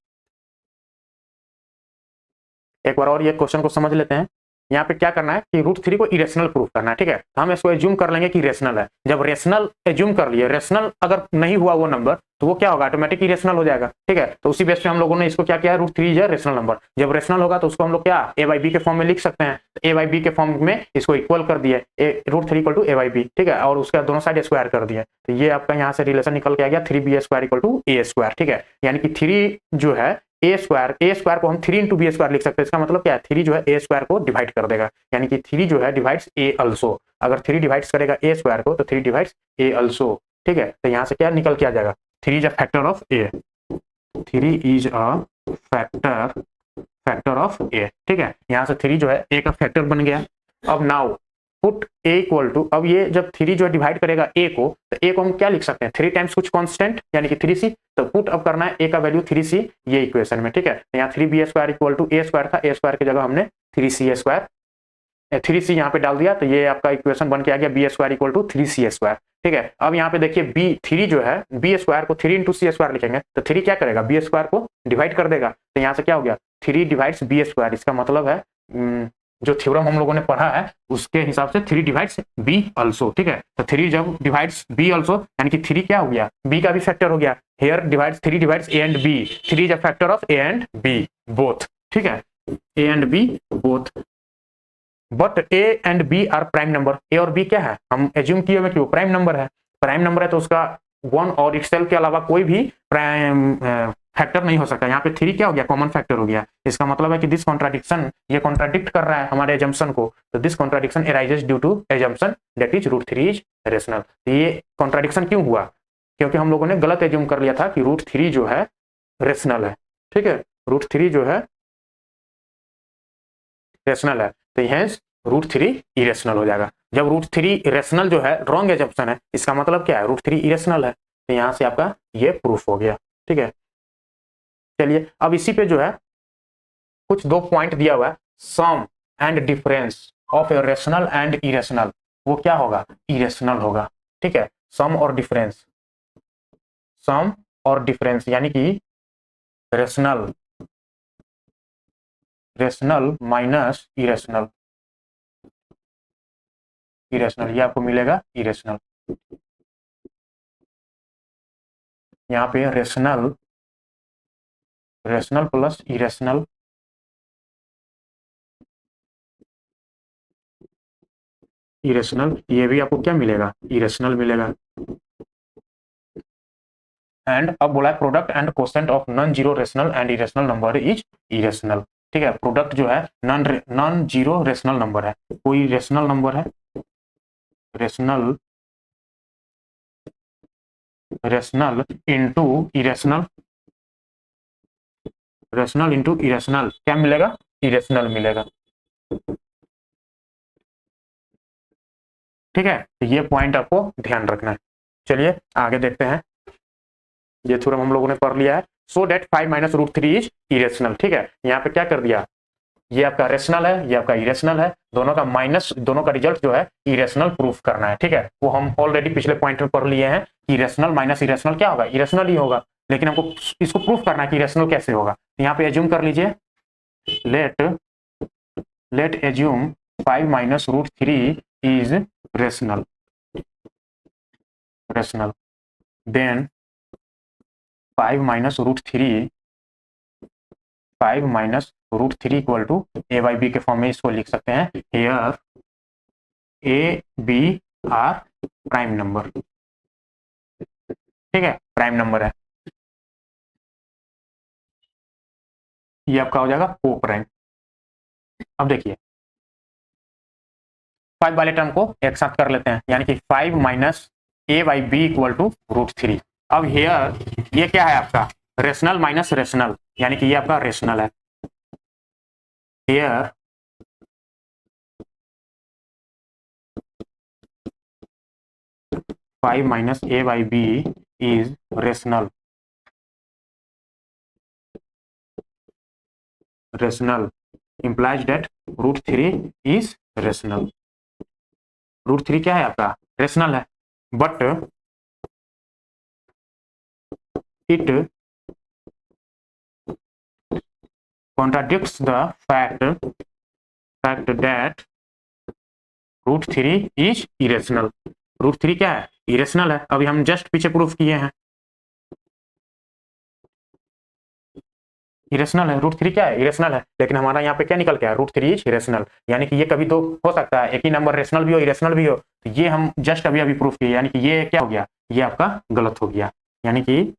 एक बार और ये क्वेश्चन को समझ लेते हैं। यहाँ पे क्या करना है कि रूट थ्री को इरेशनल प्रूफ करना है, ठीक है। तो हम इसको एज्यूम कर लेंगे कि रेशनल है। जब रेशनल एज्यूम कर लिए, रेशनल अगर नहीं हुआ वो नंबर, तो वो क्या होगा, ऑटोमेटिक इरेशनल हो जाएगा, ठीक है। तो उसी बेस पे हम लोगों ने इसको क्या किया, root three is rational number. जब रेशनल होगा तो उसको हम लोग क्या ए बाई बी के फॉर्म में लिख सकते हैं। तो ए बाई बी के फॉर्म में इसको इक्वल कर दिए, root three equal to a by b, ठीक है, और उसका दोनों साइड स्क्वायर कर दिए। तो ये आपका यहाँ से रिलेशन निकल के आ गया, three b square equal to a square, ठीक है। यानी कि थ्री जो है ए स्क्वायर को हम थ्री इंटू बी स्क्वायर लिख सकते हैं। इसका मतलब क्या है, थ्री जो है ए स्क्वायर को डिवाइड कर देगा, यानी कि थ्री जो है डिवाइड्स ए अल्सो। अगर थ्री डिवाइड्स करेगा ए स्क्वायर को तो थ्री डिवाइड्स ए अल्सो, ठीक है। तो यहाँ से क्या निकल के आ जाएगा, three is a factor of A, three is a factor of A, ठीक है। यहाँ से थ्री जो है ए का फैक्टर बन गया। अब now put a equal to, अब ये जब थ्री जो है डिवाइड करेगा ए को, तो ए को हम क्या लिख सकते हैं, थ्री टाइम्स कुछ कांस्टेंट यानी कि थ्री सी। तो पुट अब करना है ए का वैल्यू थ्री सी ये इक्वेशन में, ठीक है। तो यहाँ three b square equal to a square था, ए स्क्वायर की जगह हमने three c square, three c यहाँ पे डाल दिया। तो ये आपका इक्वेशन बन के आ गया b square equal to three c square, ठीक है। अब यहाँ पे देखिए बी थ्री जो है बी स्क्वायर को थ्री इंटू सी स्क्वायर लिखेंगे तो थ्री क्या करेगा, बी स्क्वायर को डिवाइड कर देगा। तो यहाँ से क्या हो गया, थ्री डिवाइड्स बी स्क्वायर। इसका मतलब है जो थ्योरम हम लोगों ने पढ़ा है उसके हिसाब से थ्री डिवाइड्स बी अल्सो, ठीक है। तो थ्री जब डिवाइड्स बी अल्सो यानी कि थ्री क्या हो गया, बी का भी फैक्टर हो गया। Here divides three divides A and B, three is a factor of A and B both, ठीक है, A and B both. But A and B are prime number. A और बी क्या है, हम एज्यूम किए हुए कि वो प्राइम नंबर है। प्राइम नंबर है तो उसका वन और इटसेल्फ के अलावा कोई भी प्राइम फैक्टर नहीं हो सकता। यहाँ पे थ्री क्या हो गया, कॉमन फैक्टर हो गया। इसका मतलब है कि दिस कॉन्ट्राडिक्शन, ये कॉन्ट्राडिक्ट कर रहा है हमारे एजम्पशन को। तो this contradiction arises due to assumption that is root three is rational. ये कॉन्ट्राडिक्शन क्यों हुआ, क्योंकि हम लोगों ने गलत एज्यूम कर लिया था कि रूट थ्री जो है रेशनल है, ठीक है, रूट थ्री जो है रेशनल है। तो हेंस रूट थ्री इरेशनल हो जाएगा। जब रूट थ्री रेशनल जो है रॉन्ग एजम्पशन है, इसका मतलब क्या है, रूट थ्री इरेशनल है। तो यहाँ से आपका ये प्रूफ हो गया, ठीक है। चलिए अब इसी पे जो है कुछ दो पॉइंट दिया हुआ है, sum and difference of a rational and irrational, वो क्या होगा, इरेशनल होगा, ठीक है। सम और डिफरेंस, सम और डिफरेंस यानी कि rational, rational minus irrational, irrational ये आपको मिलेगा इरेशनल। यहाँ पे rational, rational plus irrational, irrational ये भी आपको क्या मिलेगा, इरेशनल मिलेगा। एंड अब बोला product and quotient of non zero rational and irrational number is irrational, ठीक है। प्रोडक्ट जो है नॉन जीरो रेशनल नंबर है, कोई रेशनल नंबर है, rational, rational into irrational, rational into irrational क्या मिलेगा, इरेशनल मिलेगा, ठीक है। तो ये पॉइंट आपको ध्यान रखना है। चलिए आगे देखते हैं। ये थ्योरम हम लोगों ने पढ़ लिया है, so that five minus root three is irrational, ठीक है। यहाँ पे क्या कर दिया, ये आपका रेशनल है, ये आपका इरेशनल है, दोनों का माइनस, दोनों का रिजल्ट जो है इरेशनल प्रूफ करना है, ठीक है। वो हम ऑलरेडी पिछले पॉइंट में पढ़ लिए हैं कि इरेशनल माइनस इरेशनल क्या होगा, इरेशनल ही होगा। लेकिन हमको इसको प्रूफ करना है कि इरेशनल कैसे होगा। तो यहाँ पे एज्यूम कर लीजिए, let let assume five minus root three is rational, rational then five minus root three, five minus root three equal to a by b के फॉर्म में इसको लिख सकते हैं, here a b are prime number, ठीक है, prime number है। ये आपका हो जाएगा को प्राइम। अब देखिए फाइव वाले टर्म को एक साथ कर लेते हैं, यानी कि five minus a by b equal to root three. अब हेयर ये क्या है आपका, रेशनल माइनस रेशनल, यानी कि ये आपका रेशनल है। Here five minus a by b is rational, rational implies that root three is rational. Root three क्या है आपका, रेशनल है, but it contradicts the fact that √3 is irrational. √3 क्या है? इरेशनल है। अभी हम जस्ट पीछे प्रूफ किए हैं इरेशनल है। √3 क्या है? इरेशनल है। लेकिन हमारा यहाँ पे क्या निकल गया? √3 इज इरेशनल। यानी कि ये कभी तो हो सकता है एक ही नंबर रेशनल भी हो इरेशनल भी हो। तो ये हम जस्ट अभी प्रूफ किए, यानी कि ये क्या हो गया? ये आपका गलत हो गया। यानी कि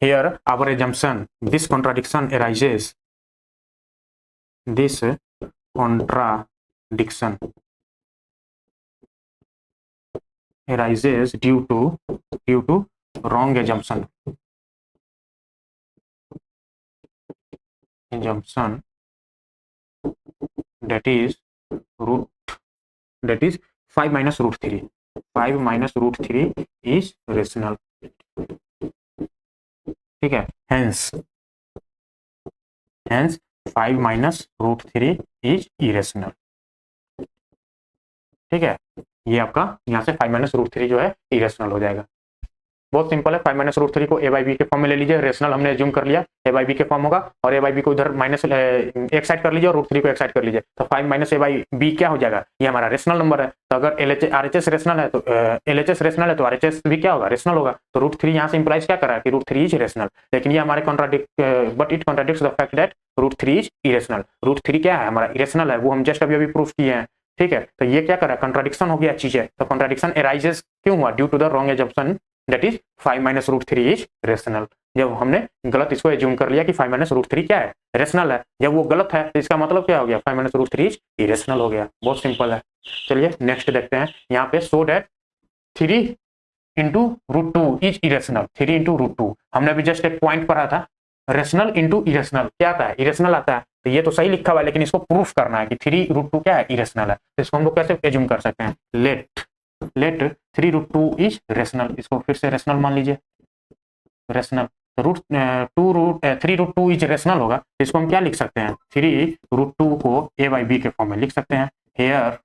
here our assumption this contradiction arises due to wrong assumption that is 5 minus √3 is rational। ठीक है, hence 5 minus √3 is irrational। ठीक है, ये आपका यहाँ से 5 minus √3 जो है इरेशनल हो जाएगा। बहुत सिंपल है। 5 minus √3 को a by b के फॉर्म में ले लीजिए। रेशनल हमने एज्यूम कर लिया a by b के फॉर्म होगा, और a by b को इधर माइनस एक साइड कर लीजिए और √3 को एक साइड कर लीजिए। तो 5 minus a by b क्या हो जाएगा? ये हमारा रेशनल नंबर है। तो अगर RHS रेशनल है तो LHS रेशनल है तो RHS भी क्या होगा? रेशनल होगा। तो √3 यहाँ से इंप्लाइज क्या कर रहा है कि √3 इज रेशनल। लेकिन ये हमारे but it contradicts the fact that √3 is irrational. √3 क्या है? हमारा इरेशनल है। वो हम जस्ट अभी प्रूफ किए हैं। ठीक है, तो ये क्या कर रहा है? कंट्राडिक्शन हो गया चीजें। तो कंट्राडिक्शन अराइजेस क्यों हुआ? Due to the wrong assumption that is 5 minus √3 is rational. जब हमने गलत इसको एज्यूम कर लिया कि 5 minus √3 क्या है? रेशनल है। जब वो गलत है तो इसका मतलब क्या हो गया? 5 minus √3 इज इरेशनल हो गया। बहुत सिंपल है। चलिए नेक्स्ट देखते हैं। यहाँ पे so that 3 into √2 is irrational. 3 into √2 हमने अभी जस्ट एक पॉइंट पढ़ा था। रेशनल इंटू इरेशनल क्या आता है? इरेशनल आता है। तो ये तो सही लिखा हुआ है, लेकिन इसको प्रूफ करना है कि 3 √2 क्या है? इरेशनल है। तो इसको हम लोग कैसे एज्यूम कर सकते हैं? Let 3 √2 is rational. इसको फिर से रेशनल मान लीजिए। रेशनल तो 3 √2 इज रेशनल होगा। तो इसको हम क्या लिख सकते हैं? 3 √2 को a by b के फॉर्म में लिख सकते हैं। हेयर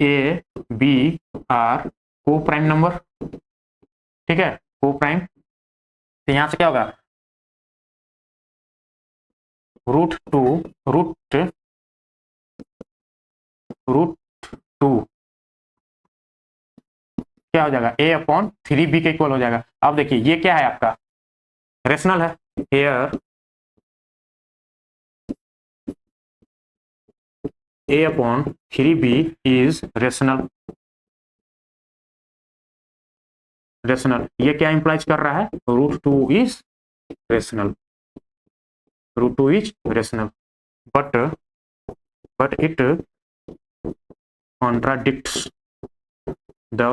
a b आर को प्राइम नंबर। ठीक है, को प्राइम। तो यहां से क्या होगा? √2 क्या हो जाएगा? a/3b के इक्वल हो जाएगा। अब देखिए ये क्या है? आपका रेशनल है। Here a/3b is rational. ये क्या इंप्लाइज कर रहा है? √2 is rational. But it contradicts the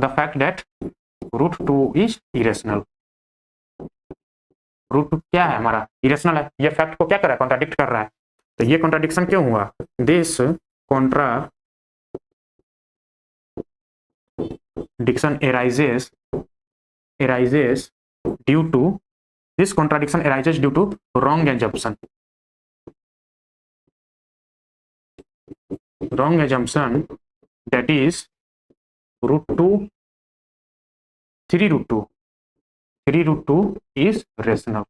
fact that √2 is irrational। √2 क्या है? हमारा इरेशनल है। ये फैक्ट को क्या कर रहा है? कॉन्ट्राडिक्ट कर रहा है। तो ये कॉन्ट्राडिक्शन क्यों हुआ? This contradiction arises due to wrong assumption that is √2 3 √2 is rational.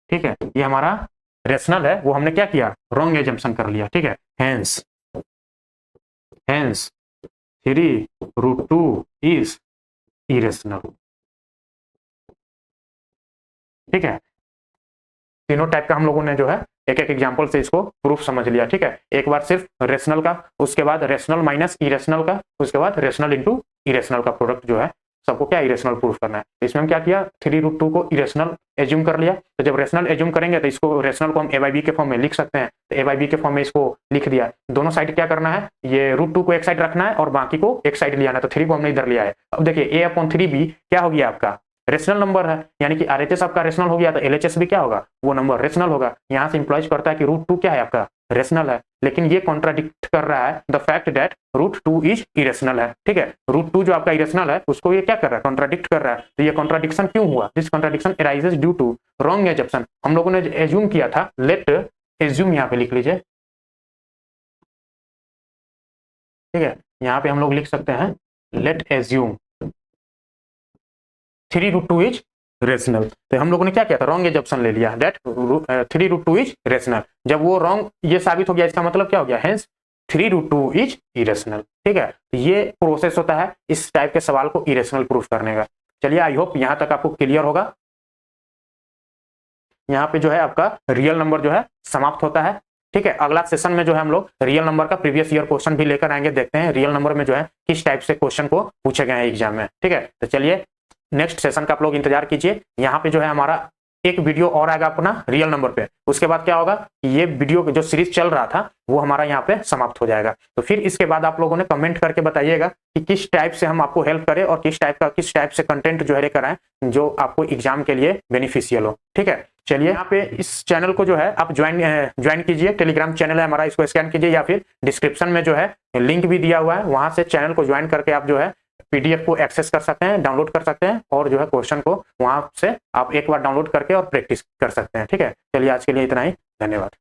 ठीक है, ये हमारा रेशनल है। वो हमने क्या किया? रॉन्ग एजम्पशन कर लिया। ठीक है, हेंस 3 √2 इज इरेशनल। ठीक है, तीनों टाइप का हम लोगों ने जो है एक एक एग्जांपल से इसको प्रूफ समझ लिया। ठीक है, एक बार सिर्फ रेशनल का, उसके बाद रेशनल माइनस इरेशनल का, उसके बाद रेशनल इंटू इरेशनल का प्रोडक्ट जो है सबको क्या इरेशनल प्रूफ करना है। इसमें हम क्या किया? 3 √2 को इरेशनल एज्यूम कर लिया। तो जब रेशनल एज्यूम करेंगे तो इसको रेशनल को हम a by b के फॉर्म में लिख सकते हैं। तो a by b के फॉर्म में इसको लिख दिया। दोनों साइड क्या करना है? ये √2 को एक साइड रखना है और बाकी को एक साइड ले आना है। तो 3 को हमने इधर लिया है। अब देखिए a/3b क्या हो गया? आपका रेशनल नंबर है। यानी कि RHS आपका रेशनल हो गया तो LHS भी क्या होगा? वो नंबर रेशनल होगा। यहां से इंप्लाइज करता है कि √2 क्या है? आपका रेशनल है। लेकिन ये कॉन्ट्राडिक्ट कर रहा है the fact that √2 is irrational है। ठीक है, √2 जो आपका इरेशनल है उसको ये क्या कर रहा है? कॉन्ट्राडिक्ट कर रहा है। तो ये कॉन्ट्राडिक्शन क्यों हुआ? This contradiction arises due to wrong assumption. हम लोगों ने एज्यूम किया था, लेट एज्यूम यहाँ पे लिख लीजिए। ठीक है, यहाँ पे हम लोग लिख सकते हैं लेट एज्यूम 3√2 इज रेशनल। तो हम लोगों ने क्या किया था, रॉन्ग एजम्पशन ले लिया दैट 3√2 इज रेशनल। जब वो रॉन्ग ये साबित हो गया, इसका मतलब क्या हो गया, हेंस 3√2 इज इरेशनल। ठीक है, तो ये प्रोसेस होता है इस टाइप के सवाल को इरेशनल प्रूफ करने का। चलिए, आई होप यहाँ तक आपको क्लियर होगा। यहाँ पे जो है आपका रियल नंबर जो है समाप्त होता है। ठीक है, अगला सेशन में जो है हम लोग रियल नंबर का प्रीवियस ईयर क्वेश्चन भी लेकर आएंगे, देखते हैं रियल नंबर में जो है किस टाइप से क्वेश्चन को पूछे गए हैं एग्जाम में। ठीक है, तो चलिए नेक्स्ट सेशन का आप लोग इंतजार कीजिए। यहाँ पे जो है हमारा एक वीडियो और आएगा अपना रियल नंबर पे। उसके बाद क्या होगा कि ये वीडियो जो सीरीज चल रहा था वो हमारा यहाँ पे समाप्त हो जाएगा। तो फिर इसके बाद आप लोगों ने कमेंट करके बताइएगा कि किस टाइप से हम आपको हेल्प करें और किस टाइप से कंटेंट जो है लेकर आए जो आपको एग्जाम के लिए बेनिफिशियल हो। ठीक है, चलिए यहाँ पे इस चैनल को जो है आप ज्वाइन कीजिए, टेलीग्राम चैनल है हमारा, इसको स्कैन कीजिए या फिर डिस्क्रिप्शन में जो है लिंक भी दिया हुआ है, वहां से चैनल को ज्वाइन करके आप जो है पीडीएफ को एक्सेस कर सकते हैं, डाउनलोड कर सकते हैं और जो है क्वेश्चन को वहां से आप एक बार डाउनलोड करके और प्रैक्टिस कर सकते हैं। ठीक है, चलिए आज के लिए इतना ही, धन्यवाद।